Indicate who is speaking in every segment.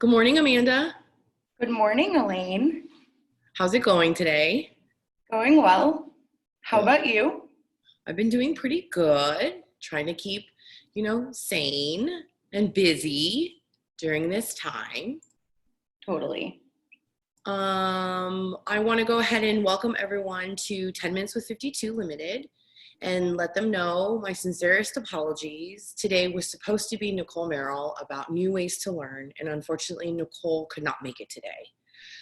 Speaker 1: Good morning, Amanda.
Speaker 2: Good morning, Elaine.
Speaker 1: How's it going today?
Speaker 2: Going well. How
Speaker 1: Good.
Speaker 2: about you?
Speaker 1: I've been doing pretty good, trying to keep, sane and busy during this time.
Speaker 2: Totally.
Speaker 1: I want to go ahead and welcome everyone to 10 Minutes with 52 Limited and let them know my sincerest apologies. Today was supposed to be Nicole Merrill about new ways to learn, and unfortunately, Nicole could not make it today.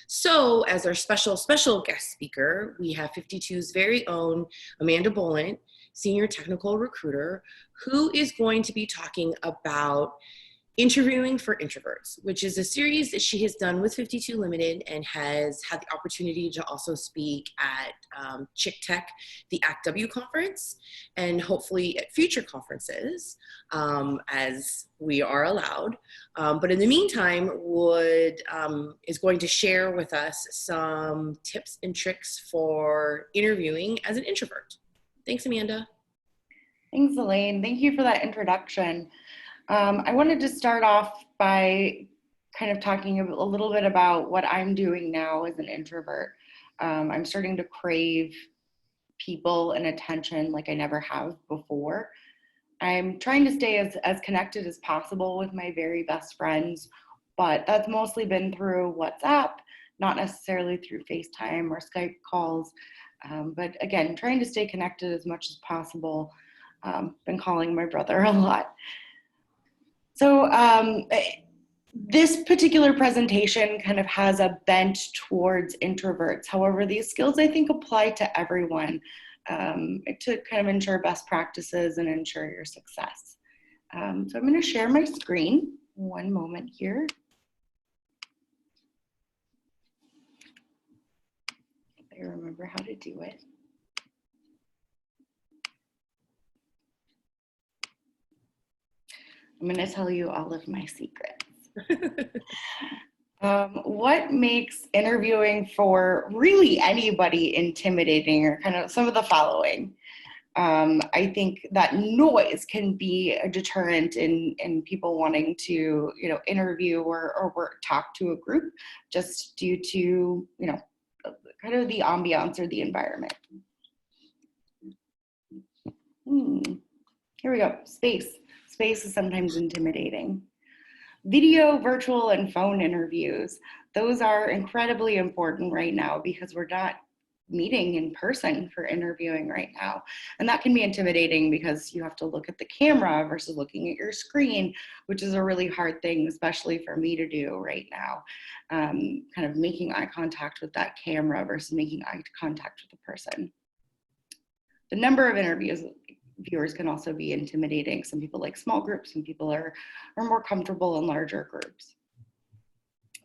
Speaker 1: So, as our special guest speaker, we have 52's very own Amanda Bolint, Senior Technical Recruiter, who is going to be talking about Interviewing for Introverts, which is a series that she has done with 52 Limited and has had the opportunity to also speak at Chick Tech, the Act W conference, and hopefully at future conferences as we are allowed. But in the meantime, is going to share with us some tips and tricks for interviewing as an introvert. Thanks, Amanda.
Speaker 2: Thanks, Elaine. Thank you for that introduction. I wanted to start off by kind of talking a little bit about what I'm doing now as an introvert. I'm starting to crave people and attention like I never have before. I'm trying to stay as connected as possible with my very best friends, but that's mostly been through WhatsApp, not necessarily through FaceTime or Skype calls. But again, trying to stay connected as much as possible. Been calling my brother a lot. So this particular presentation kind of has a bent towards introverts. However, these skills I think apply to everyone to kind of ensure best practices and ensure your success. So I'm going to share my screen. One moment here. If I remember how to do it. I'm going to tell you all of my secrets. What makes interviewing for really anybody intimidating are kind of some of the following. I think that noise can be a deterrent in people wanting to, interview or talk to a group just due to, kind of the ambiance or the environment. Here we go. Space. Space is sometimes intimidating. Video, virtual, and phone interviews. Those are incredibly important right now because we're not meeting in person for interviewing right now. And that can be intimidating because you have to look at the camera versus looking at your screen, which is a really hard thing, especially for me to do right now. Kind of making eye contact with that camera versus making eye contact with the person. The number of viewers can also be intimidating. Some people like small groups, some people are more comfortable in larger groups.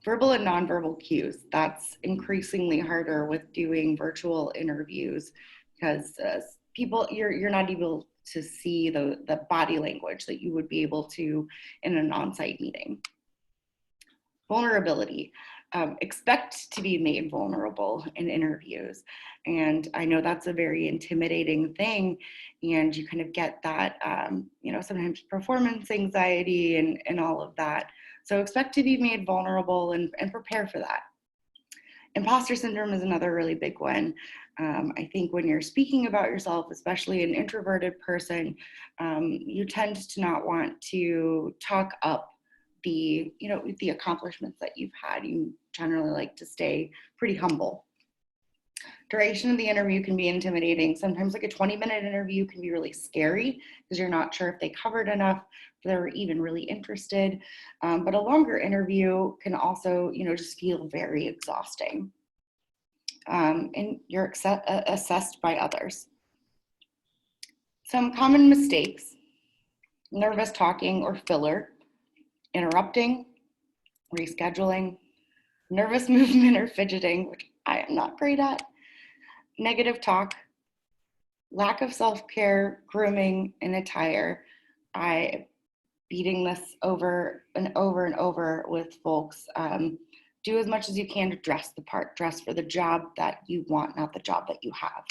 Speaker 2: Verbal and nonverbal cues, that's increasingly harder with doing virtual interviews because you're not able to see the body language that you would be able to in an on-site meeting. Vulnerability. Expect to be made vulnerable in interviews. And I know that's a very intimidating thing. And you kind of get that, sometimes performance anxiety and all of that. So expect to be made vulnerable and prepare for that. Imposter syndrome is another really big one. I think when you're speaking about yourself, especially an introverted person, you tend to not want to talk up the accomplishments that you've had. You generally like to stay pretty humble. Duration of the interview can be intimidating. Sometimes like a 20-minute interview can be really scary because you're not sure if they covered enough, if they were even really interested. But a longer interview can also, just feel very exhausting. And you're assessed by others. Some common mistakes: nervous talking or filler, interrupting, rescheduling, nervous movement or fidgeting, which I am not great at, negative talk, lack of self-care, grooming, and attire. I beating this over and over and over with folks. Do as much as you can to dress the part, dress for the job that you want, not the job that you have.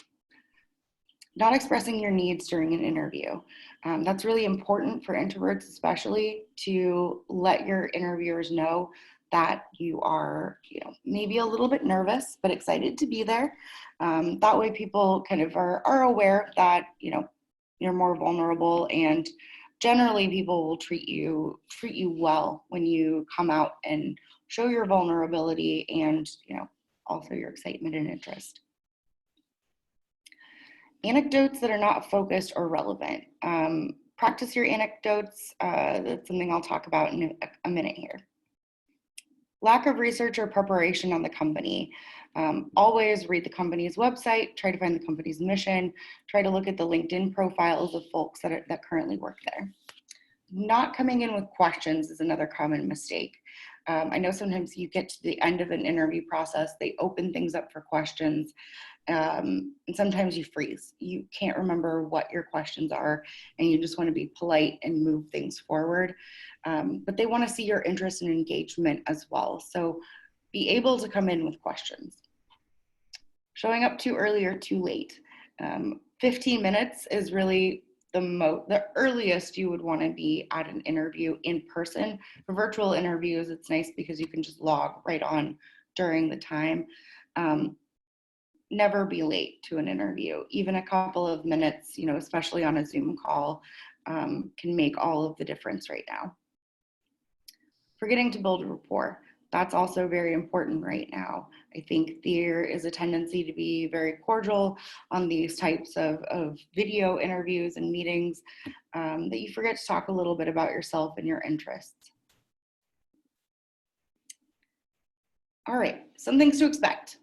Speaker 2: Not expressing your needs during an interview. That's really important for introverts, especially to let your interviewers know that you are, maybe a little bit nervous, but excited to be there. That way people kind of are aware that, you're more vulnerable, and generally people will treat you well when you come out and show your vulnerability and, also your excitement and interest. Anecdotes that are not focused or relevant. Practice your anecdotes. That's something I'll talk about in a minute here. Lack of research or preparation on the company. Always read the company's website, try to find the company's mission, try to look at the LinkedIn profiles of folks that currently work there. Not coming in with questions is another common mistake. I know sometimes you get to the end of an interview process, they open things up for questions, and sometimes you freeze. You can't remember what your questions are, and you just want to be polite and move things forward. But they want to see your interest and engagement as well. So be able to come in with questions. Showing up too early or too late. 15 minutes is really the earliest you would want to be at an interview in person. For virtual interviews, it's nice because you can just log right on during the time. Never be late to an interview. Even a couple of minutes, especially on a Zoom call, can make all of the difference right now. Forgetting to build rapport. That's also very important right now. I think there is a tendency to be very cordial on these types of video interviews and meetings, that you forget to talk a little bit about yourself and your interests. All right, some things to expect.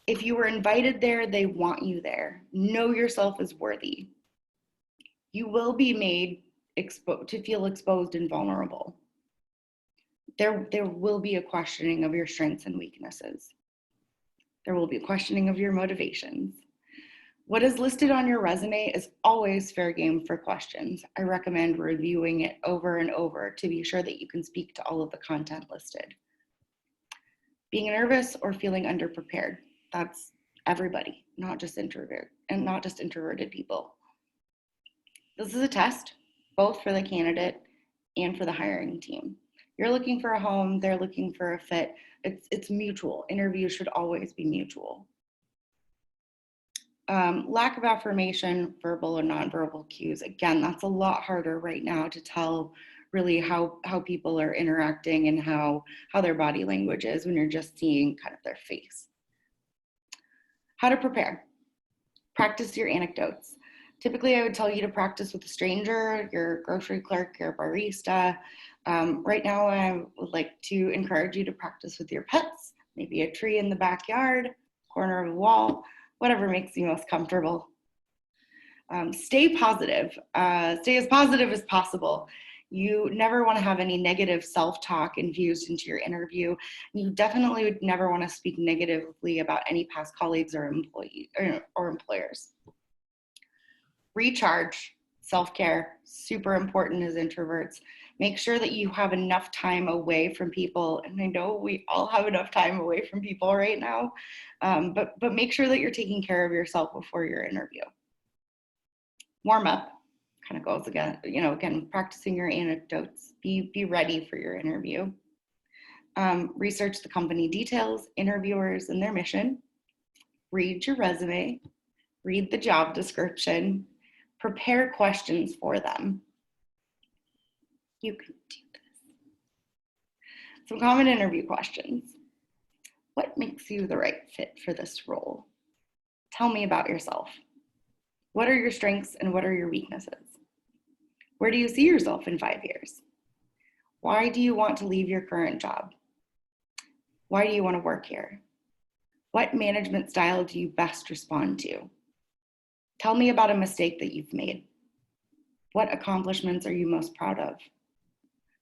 Speaker 2: If you were invited there, they want you there. Know yourself as worthy. You will be made to feel exposed and vulnerable. There will be a questioning of your strengths and weaknesses. There will be a questioning of your motivations. What is listed on your resume is always fair game for questions. I recommend reviewing it over and over to be sure that you can speak to all of the content listed. Being nervous or feeling underprepared. That's everybody, not just introverted people. This is a test, both for the candidate and for the hiring team. You're looking for a home, they're looking for a fit. It's mutual. Interviews should always be mutual. Lack of affirmation, verbal or nonverbal cues. Again, that's a lot harder right now to tell really how people are interacting and how their body language is when you're just seeing kind of their face. How to prepare. Practice your anecdotes. Typically, I would tell you to practice with a stranger, your grocery clerk, your barista. Right now, I would like to encourage you to practice with your pets, maybe a tree in the backyard, corner of a wall, whatever makes you most comfortable. Stay positive. Stay as positive as possible. You never want to have any negative self-talk infused into your interview. You definitely would never want to speak negatively about any past colleagues or employees or employers. Recharge, self-care, super important as introverts. Make sure that you have enough time away from people. And I know we all have enough time away from people right now, but make sure that you're taking care of yourself before your interview. Warm up. Kind of goes again, practicing your anecdotes, be ready for your interview. Research the company details, interviewers and their mission. Read your resume, read the job description, prepare questions for them. You can do this. Some common interview questions. What makes you the right fit for this role? Tell me about yourself. What are your strengths and what are your weaknesses? Where do you see yourself in 5 years? Why do you want to leave your current job? Why do you want to work here? What management style do you best respond to? Tell me about a mistake that you've made. What accomplishments are you most proud of?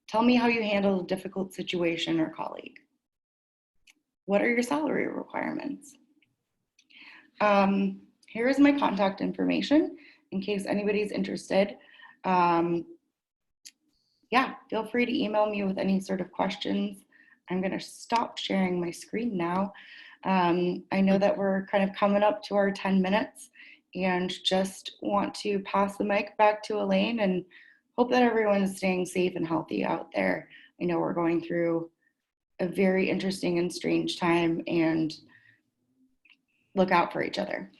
Speaker 2: Tell me how you handle a difficult situation or colleague. What are your salary requirements? Here is my contact information in case anybody's interested. Yeah, feel free to email me with any sort of questions. I'm going to stop sharing my screen now. I know that we're kind of coming up to our 10 minutes and just want to pass the mic back to Elaine and hope that everyone is staying safe and healthy out there. I know we're going through a very interesting and strange time, and look out for each other.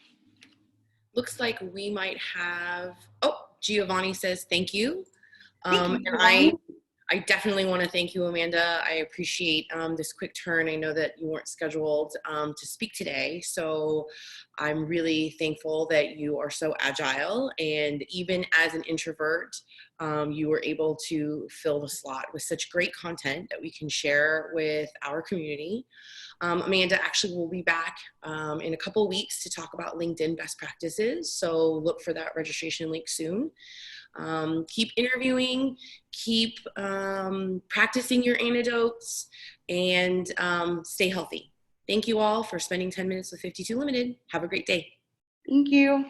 Speaker 1: Looks like we might have, oh, Giovanni says thank you.
Speaker 2: Thank you,
Speaker 1: And
Speaker 2: Giovanni.
Speaker 1: I definitely want to thank you, Amanda. I appreciate this quick turn. I know that you weren't scheduled to speak today, so I'm really thankful that you are so agile. And even as an introvert, you were able to fill the slot with such great content that we can share with our community. Amanda actually will be back in a couple of weeks to talk about LinkedIn best practices, so look for that registration link soon. Keep interviewing, keep practicing your anecdotes, and stay healthy. Thank you all for spending 10 minutes with 52 Limited. Have a great day.
Speaker 2: Thank you.